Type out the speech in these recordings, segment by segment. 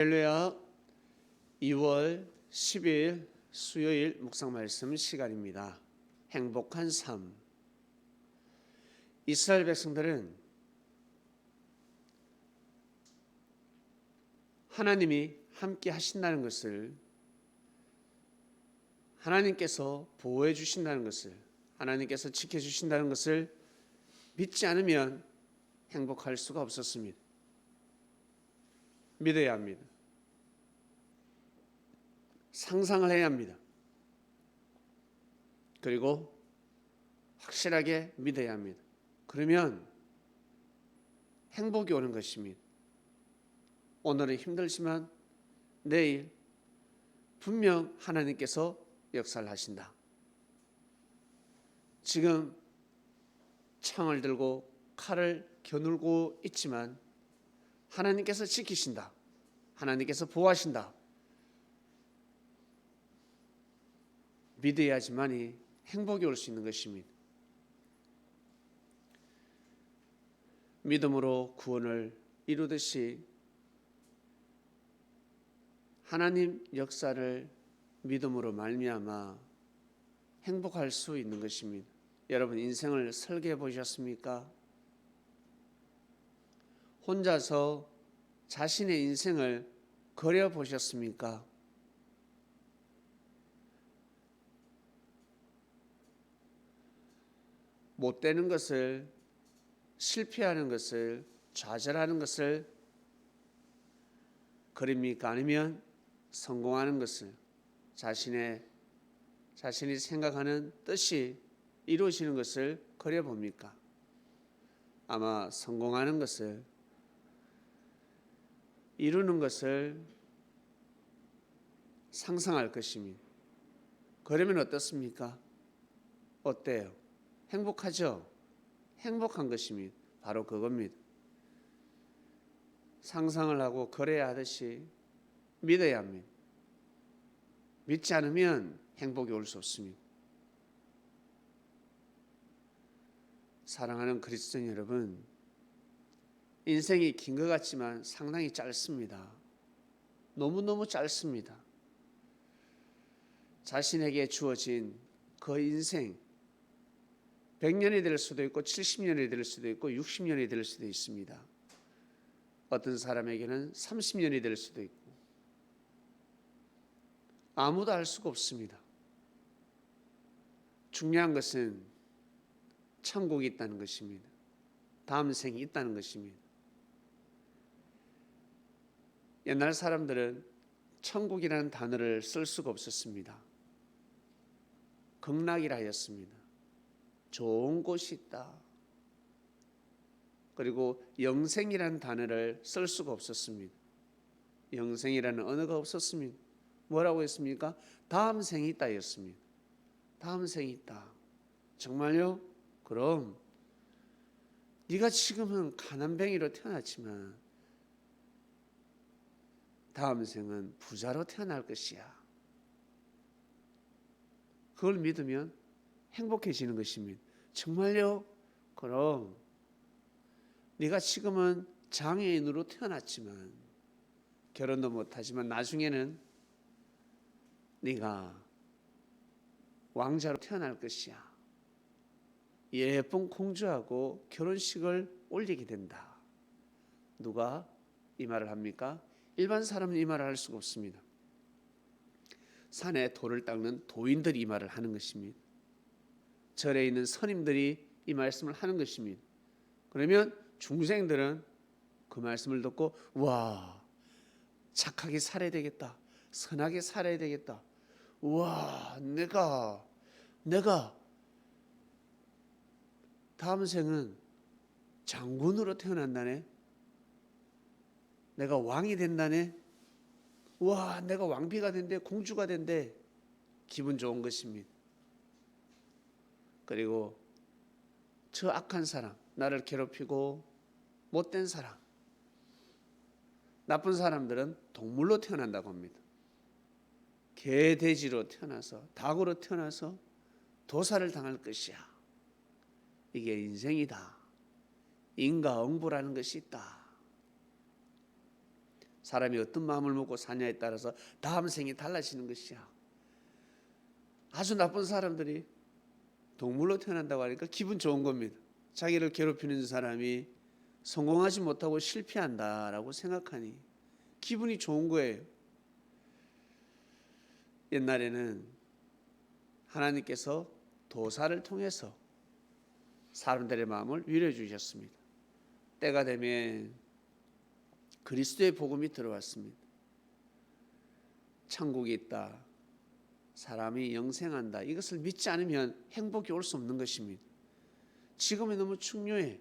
할렐루야. 2월 10일 수요일 묵상 말씀 시간입니다. 행복한 삶. 이스라엘 백성들은 하나님이 함께 하신다는 것을, 하나님께서 보호해 주신다는 것을, 하나님께서 지켜주신다는 것을 믿지 않으면 행복할 수가 없었습니다. 믿어야 합니다. 상상을 해야 합니다. 그리고 확실하게 믿어야 합니다. 그러면 행복이 오는 것입니다. 오늘은 힘들지만 내일 분명 하나님께서 역사를 하신다. 지금 창을 들고 칼을 겨누고 있지만 하나님께서 지키신다. 하나님께서 보호하신다. 믿어야지만이 행복이 올 수 있는 것입니다. 믿음으로 구원을 이루듯이 하나님 역사를 믿음으로 말미암아 행복할 수 있는 것입니다. 여러분, 인생을 설계해 보셨습니까? 혼자서 자신의 인생을 그려 보셨습니까? 못 되는 것을, 실패하는 것을, 좌절하는 것을 그립니까? 아니면 성공하는 것을, 자신이 생각하는 뜻이 이루어지는 것을 그려봅니까? 아마 성공하는 것을, 이루는 것을 상상할 것입니다. 그러면 어떻습니까? 어때요? 행복하죠? 행복한 것입니다. 바로 그겁니다. 상상을 하고 그래야 하듯이 믿어야 합니다. 믿지 않으면 행복이 올 수 없습니다. 사랑하는 그리스도인 여러분, 인생이 긴 것 같지만 상당히 짧습니다. 너무너무 짧습니다. 자신에게 주어진 그 인생, 100년이 될 수도 있고 70년이 될 수도 있고 60년이 될 수도 있습니다. 어떤 사람에게는 30년이 될 수도 있고, 아무도 알 수가 없습니다. 중요한 것은 천국이 있다는 것입니다. 다음 생이 있다는 것입니다. 옛날 사람들은 천국이라는 단어를 쓸 수가 없었습니다. 극락이라 하였습니다. 좋은 곳이 있다. 그리고 영생이라는 단어를 쓸 수가 없었습니다. 영생이라는 언어가 없었습니다. 뭐라고 했습니까? 다음 생이 있다 였습니다. 다음 생이 있다. 정말요? 그럼 네가 지금은 가난뱅이로 태어났지만 다음 생은 부자로 태어날 것이야. 그걸 믿으면 행복해지는 것입니다. 정말요? 그럼 네가 지금은 장애인으로 태어났지만, 결혼도 못하지만 나중에는 네가 왕자로 태어날 것이야. 예쁜 공주하고 결혼식을 올리게 된다. 누가 이 말을 합니까? 일반 사람은 이 말을 할 수가 없습니다. 산에 돌을 닦는 도인들이 이 말을 하는 것입니다. 절에 있는 스님들이 이 말씀을 하는 것입니다. 그러면 중생들은 그 말씀을 듣고, 와, 착하게 살아야 되겠다, 선하게 살아야 되겠다, 와, 내가 다음 생은 장군으로 태어난다네, 내가 왕이 된다네, 와, 내가 왕비가 된대, 공주가 된대. 기분 좋은 것입니다. 그리고 저 악한 사람, 나를 괴롭히고 못된 사람, 나쁜 사람들은 동물로 태어난다고 합니다. 개, 돼지로 태어나서, 닭으로 태어나서 도살을 당할 것이야. 이게 인생이다. 인과응보라는 것이 있다. 사람이 어떤 마음을 먹고 사냐에 따라서 다음 생이 달라지는 것이야. 아주 나쁜 사람들이 동물로 태어난다고 하니까 기분 좋은 겁니다. 자기를 괴롭히는 사람이 성공하지 못하고 실패한다라고 생각하니 기분이 좋은 거예요. 옛날에는 하나님께서 도사를 통해서 사람들의 마음을 위로해 주셨습니다. 때가 되면 그리스도의 복음이 들어왔습니다. 천국이 있다, 사람이 영생한다, 이것을 믿지 않으면 행복이 올 수 없는 것입니다. 지금이 너무 중요해.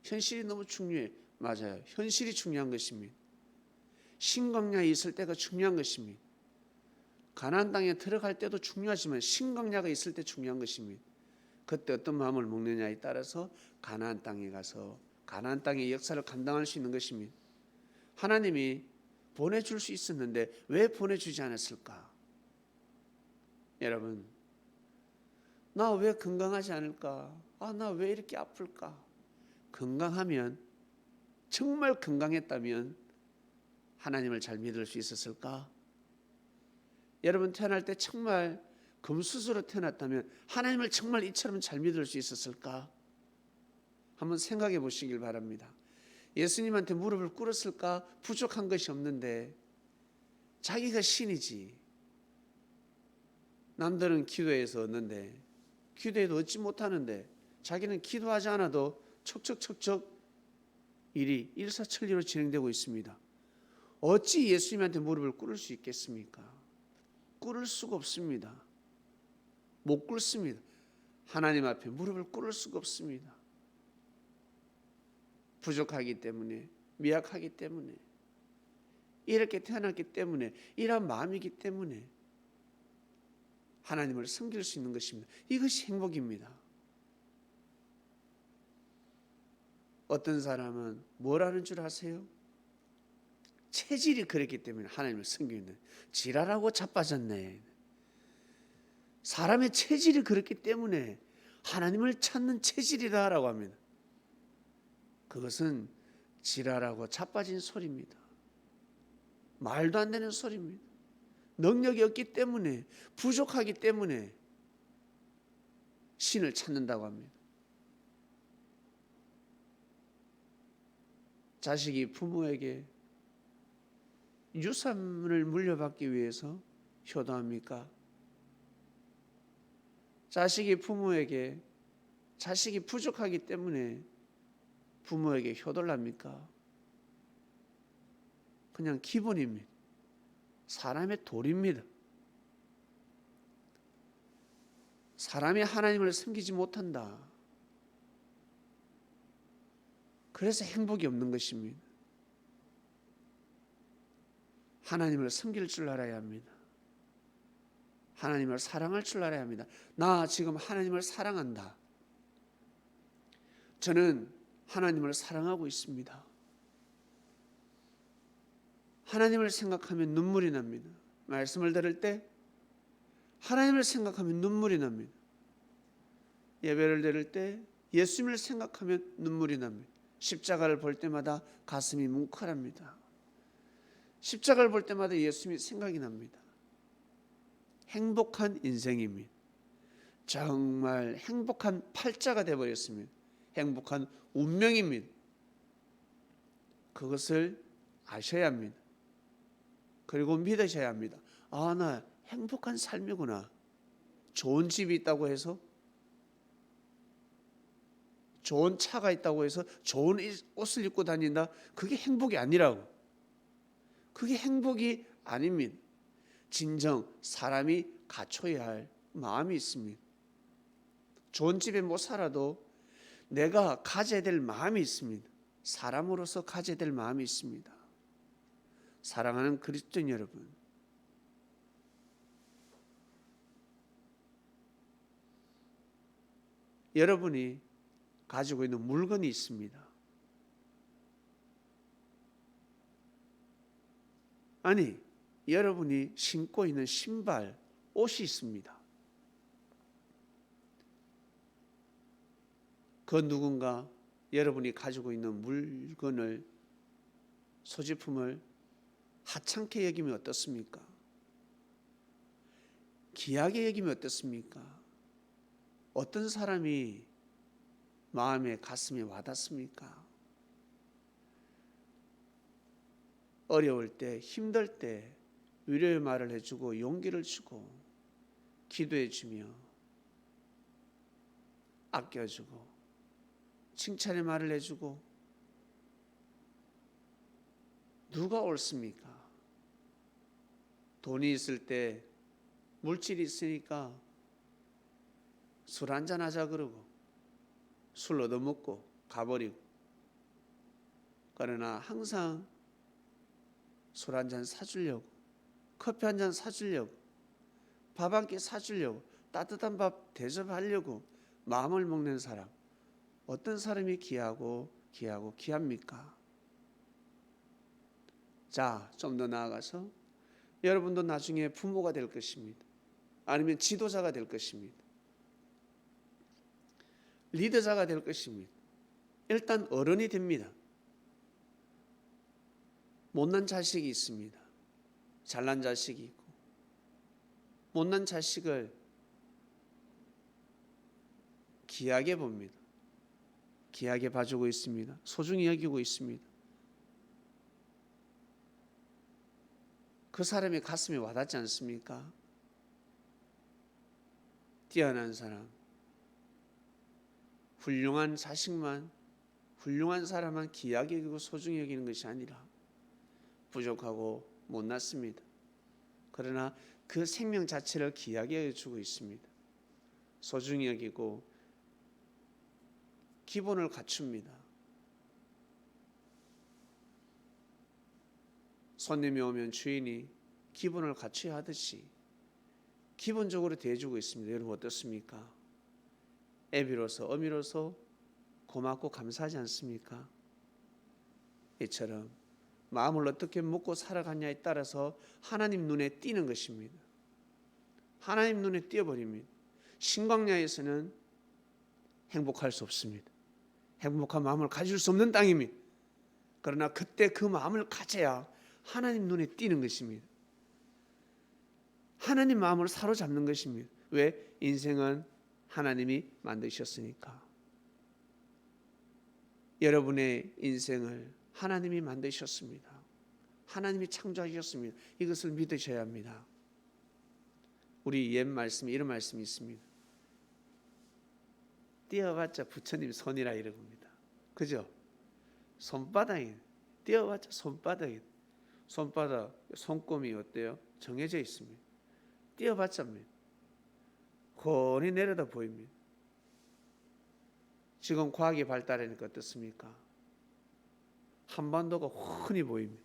현실이 너무 중요해. 맞아요. 현실이 중요한 것입니다. 신광야에 있을 때가 중요한 것입니다. 가나안 땅에 들어갈 때도 중요하지만 신광야가 있을 때 중요한 것입니다. 그때 어떤 마음을 먹느냐에 따라서 가나안 땅에 가서 가나안 땅의 역사를 감당할 수 있는 것입니다. 하나님이 보내줄 수 있었는데 왜 보내주지 않았을까? 여러분, 나 왜 건강하지 않을까? 나 왜 이렇게 아플까? 건강하면, 정말 건강했다면 하나님을 잘 믿을 수 있었을까? 여러분, 태어날 때 정말 금수저로 태어났다면 하나님을 정말 이처럼 잘 믿을 수 있었을까? 한번 생각해 보시길 바랍니다. 예수님한테 무릎을 꿇었을까? 부족한 것이 없는데 자기가 신이지. 남들은 기도해서 얻는데 기도해도 얻지 못하는데 자기는 기도하지 않아도 척척척척 일이 일사천리로 진행되고 있습니다. 어찌 예수님한테 무릎을 꿇을 수 있겠습니까? 꿇을 수가 없습니다. 못 꿇습니다. 하나님 앞에 무릎을 꿇을 수가 없습니다. 부족하기 때문에, 미약하기 때문에, 이렇게 태어났기 때문에, 이런 마음이기 때문에 하나님을 섬길 수 있는 것입니다. 이것이 행복입니다. 어떤 사람은 뭘 하는 줄 아세요? 체질이 그랬기 때문에 하나님을 섬기는, 지랄하고 자빠졌네. 사람의 체질이 그렇기 때문에 하나님을 찾는 체질이라고 합니다. 그것은 지랄하고 자빠진 소리입니다. 말도 안 되는 소리입니다. 능력이 없기 때문에, 부족하기 때문에 신을 찾는다고 합니다. 자식이 부모에게 유산을 물려받기 위해서 효도합니까? 자식이 부모에게, 자식이 부족하기 때문에 부모에게 효도를 합니까? 그냥 기본입니다. 사람의 도리입니다. 사람이 하나님을 섬기지 못한다. 그래서 행복이 없는 것입니다. 하나님을 섬길 줄 알아야 합니다. 하나님을 사랑할 줄 알아야 합니다. 나 지금 하나님을 사랑한다. 저는 하나님을 사랑하고 있습니다. 하나님을 생각하면 눈물이 납니다. 말씀을 들을 때 하나님을 생각하면 눈물이 납니다. 예배를 드릴 때 예수님을 생각하면 눈물이 납니다. 십자가를 볼 때마다 가슴이 뭉클합니다. 십자가를 볼 때마다 예수님이 생각이 납니다. 행복한 인생입니다. 정말 행복한 팔자가 되어버렸습니다. 행복한 운명입니다. 그것을 아셔야 합니다. 그리고 믿으셔야 합니다. 나 행복한 삶이구나. 좋은 집이 있다고 해서, 좋은 차가 있다고 해서 좋은 옷을 입고 다닌다, 그게 행복이 아니라고. 그게 행복이 아닙니다. 진정 사람이 갖춰야 할 마음이 있습니다. 좋은 집에 못 살아도 내가 가져야 될 마음이 있습니다. 사람으로서 가져야 될 마음이 있습니다. 사랑하는 그리스도인 여러분, 여러분이 가지고 있는 물건이 있습니다. 아니, 여러분이 신고 있는 신발, 옷이 있습니다. 그 누군가 여러분이 가지고 있는 물건을, 소지품을 하찮게 여기면 어떻습니까? 귀하게 여기면 어떻습니까? 어떤 사람이 마음에 가슴에 와닿습니까? 어려울 때, 힘들 때 위로의 말을 해주고 용기를 주고 기도해주며 아껴주고 칭찬의 말을 해주고 누가 옳습니까? 돈이 있을 때 물질이 있으니까 술 한잔 하자 그러고 술 얻어먹고 가버리고, 그러나 항상 술 한잔 사주려고, 커피 한잔 사주려고, 밥 한 끼 사주려고, 따뜻한 밥 대접하려고 마음을 먹는 사람, 어떤 사람이 귀합니까? 자, 좀 더 나아가서 여러분도 나중에 부모가 될 것입니다. 아니면 지도자가 될 것입니다. 리더자가 될 것입니다. 일단 어른이 됩니다. 못난 자식이 있습니다. 잘난 자식이 있고, 못난 자식을 귀하게 봅니다. 귀하게 봐주고 있습니다. 소중히 여기고 있습니다. 그 사람의 가슴에 와닿지 않습니까? 뛰어난 사람, 훌륭한 자식만, 훌륭한 사람만 귀하게 여기고 소중히 여기는 것이 아니라 부족하고 못났습니다. 그러나 그 생명 자체를 귀하게 여겨주고 있습니다. 소중히 여기고 기본을 갖춥니다. 손님이 오면 주인이 기본을 갖춰야 하듯이 기본적으로 대해주고 있습니다. 여러분 어떻습니까? 애비로서 어미로서 고맙고 감사하지 않습니까? 이처럼 마음을 어떻게 먹고 살아가냐에 따라서 하나님 눈에 띄는 것입니다. 하나님 눈에 띄어버립니다. 신광야에서는 행복할 수 없습니다. 행복한 마음을 가질 수 없는 땅입니다. 그러나 그때 그 마음을 가져야 하나님 눈에 띄는 것입니다. 하나님 마음을 사로잡는 것입니다. 왜? 인생은 하나님이 만드셨으니까. 여러분의 인생을 하나님이 만드셨습니다. 하나님이 창조하셨습니다. 이것을 믿으셔야 합니다. 우리 옛 말씀에 이런 말씀이 있습니다. 띄어봤자 부처님 손이라 이러겁니다. 그죠? 손바닥이, 띄어봤자 손바닥이, 손바닥, 손금이 어때요? 정해져 있습니다. 띄어봤자입니다. 훤히 내려다 보입니다. 지금 과학이 발달하니까 어떻습니까? 한반도가 훤히 보입니다.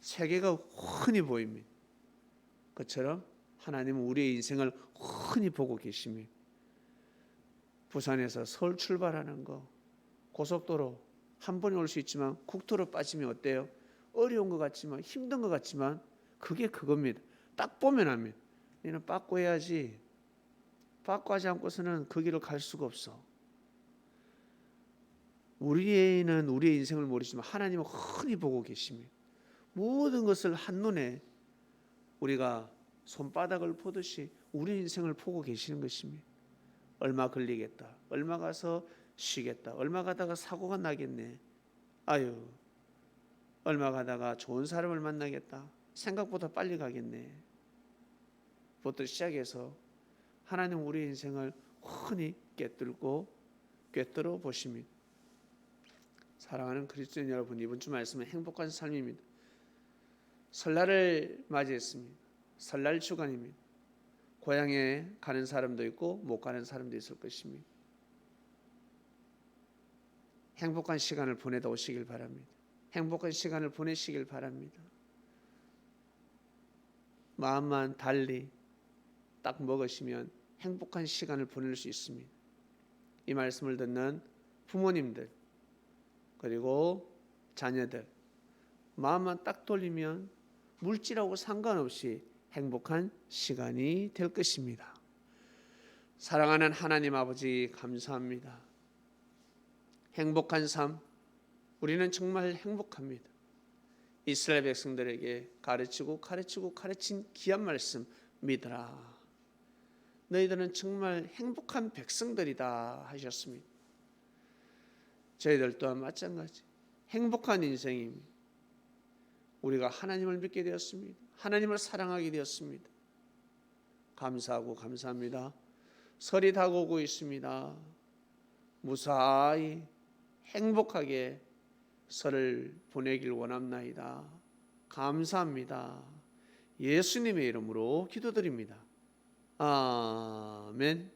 세계가 훤히 보입니다. 그처럼 하나님은 우리의 인생을 훤히 보고 계십니다. 부산에서 서울 출발하는 거 고속도로 한 번에 올 수 있지만 국도로 빠지면 어때요? 어려운 것 같지만 힘든 것 같지만 그게 그겁니다. 딱 보면 합니다. 너는 빠꾸 해야지. 빠꾸하지 않고서는 그 길을 갈 수가 없어. 우리는 우리의 인생을 모르지만 하나님은 흔히 보고 계십니다. 모든 것을 한눈에 우리가 손바닥을 보듯이 우리 인생을 보고 계시는 것입니다. 얼마 걸리겠다. 얼마 가서 쉬겠다. 얼마 가다가 사고가 나겠네. 아유, 얼마 가다가 좋은 사람을 만나겠다. 생각보다 빨리 가겠네. 부터 시작해서 하나님 우리 인생을 흔히 꿰뚫어 보십니다. 사랑하는 그리스도인 여러분, 이번 주 말씀은 행복한 삶입니다. 설날을 맞이했습니다. 설날 주간입니다. 고향에 가는 사람도 있고 못 가는 사람도 있을 것입니다. 행복한 시간을 보내다 오시길 바랍니다. 행복한 시간을 보내시길 바랍니다. 마음만 달리 딱 먹으시면 행복한 시간을 보낼 수 있습니다. 이 말씀을 듣는 부모님들 그리고 자녀들 마음만 딱 돌리면 물질하고 상관없이 행복한 시간이 될 것입니다. 사랑하는 하나님 아버지 감사합니다. 행복한 삶 우리는 정말 행복합니다. 이스라엘 백성들에게 가르친 귀한 말씀 믿으라. 너희들은 정말 행복한 백성들이다 하셨습니다. 저희들 또한 마찬가지 행복한 인생입니다. 우리가 하나님을 믿게 되었습니다. 하나님을 사랑하게 되었습니다. 감사하고 감사합니다. 설이 다가오고 있습니다. 무사히 행복하게 설을 보내길 원합나이다. 감사합니다. 예수님의 이름으로 기도드립니다. 아멘.